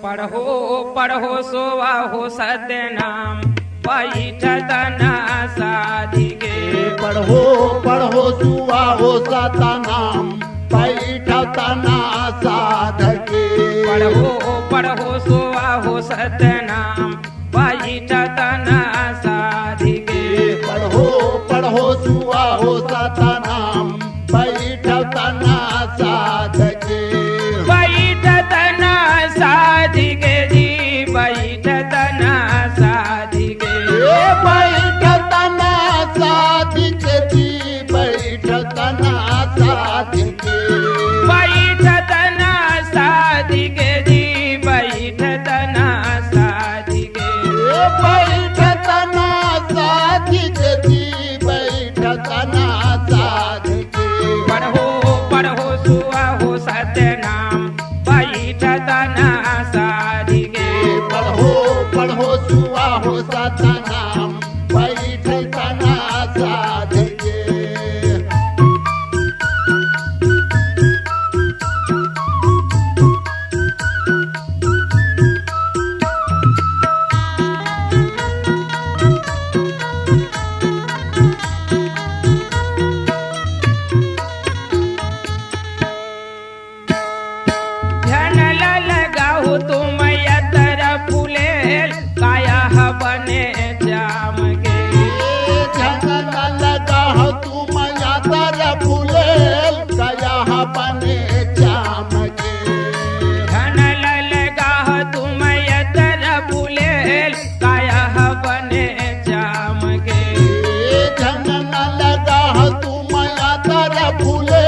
पढ़ो पढ़ो सोवा हो सतनाम पैठतना साधिके पढ़ो पढ़ो सुवा हो सतनाम पैठतना साधके पढ़ो पढ़ो सोवा हो सतनाम पैठतना साधिके पढ़ो पढ़ो सुवा हो सतनाम पैठतना साधके पैठतना साधिके जी पैठतना साधिके बैठतना साधिके जी बैठतना साधिके पैठतना साधिके जी पैठतना साधिके बैठतना साधिके जी बैठतना साधिके पढ़ो पढ़ो सुवा हो सतनाम पैठतना साधिके पढ़ो पढ़ो सुवा हो सतनाम बैठतना साधिके ध्यान लगाओ तुम यतर फूले काया बने जाम के झनन लगा तुम यातर फूले गया बने जाम के ध्यान लगाओ तुम यतर फूले काया बने जाम के झनन लगा तुम यातर फूले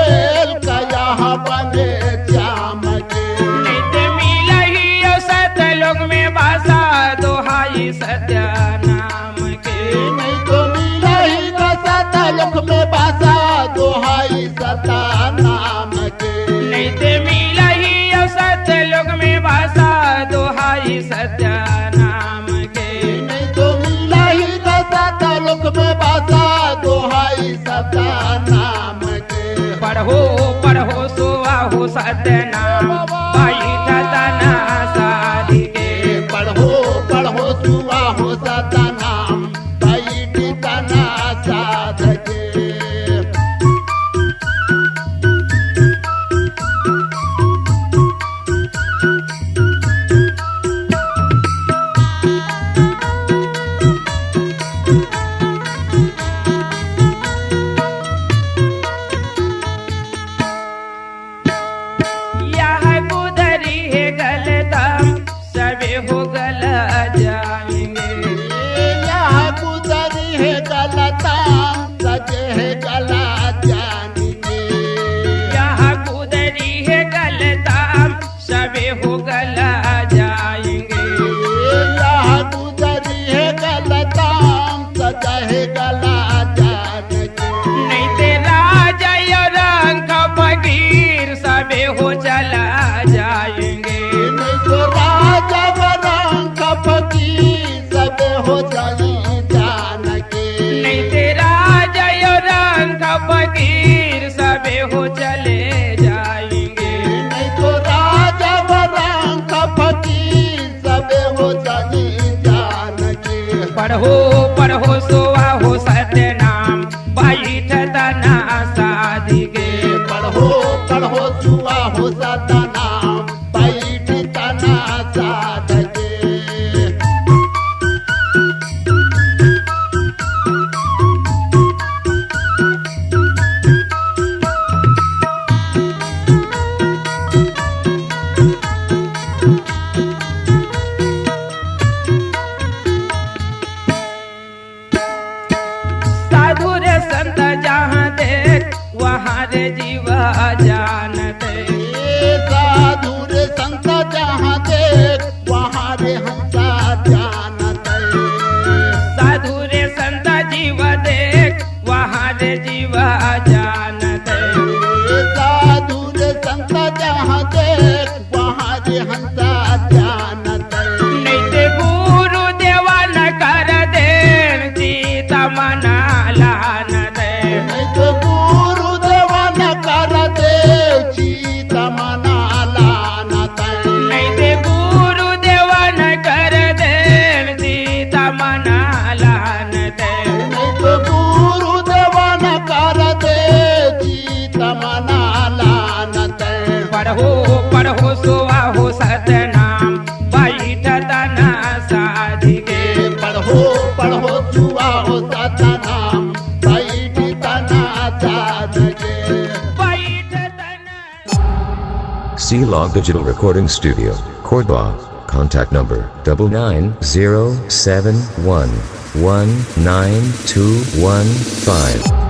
गया बने जाम के नित्य मिलही सत लोक में भाषा दोहाई सत्य नाम के नहीं तो मिलही न सता लोक में भाषा दोहाई सता नाम के नित्य मिलही सत लोक में भाषा दोहाई सत्य नाम के नहीं तो मिलही न सता लोक में भाषा दोहाई सता नाम के पढ़ो पढ़ो सोवा हो सतनाम पैठतना साधिके पढ़ो पढ़ो सुवा हो सतनाम पैठतना साधके यह गुदरी है गलतम सबे हो गल जाएंगे यह गुजरी है गलता सजे है गला जानेंगे यह गुदरी है गलतम सबे हो गल जाएंगे यह गुजरी है गलता सजे है गला जानेंगे नहीं तेरा जय रंग फकीर सबे हो चला जाएंगे नहीं तो राजा वरंग फकीर सब हो जाई जानके नहीं तेरा जय रंग फकीर सबे हो चले जाएंगे नहीं तो राजा वरंग फकीर सब हो जाई जानके पढ़ो पढ़ो सोवा हो सतनाम पैठतना साधिके पढ़ो पढ़ो सुवा हो सतनाम पैठतना साधके साधु रे संत जहाँ देख वहाँ रे जीव जानते साधु रे संत जहाँ देख वहाँ रे हंसा जानत साधु रे संत जीव देख वहाँ रे जीव जानते साधु रे संत जहाँ देख वहाँ रे हंसा जानत नित्य गुरु देवा न कर देन सीता मना लान दे नहीं तो गुरु देवा न कर दे जाणते नाही तो गुरुदेवान करते चित मनाला नते पढ़ो सुवा हो सतनाम बैठतना साधिके पढ़ो जुआ हो Satnam बैठतना साधके बैठतना C Log Digital Recording Studio, Cordoba. Contact number 9907119215.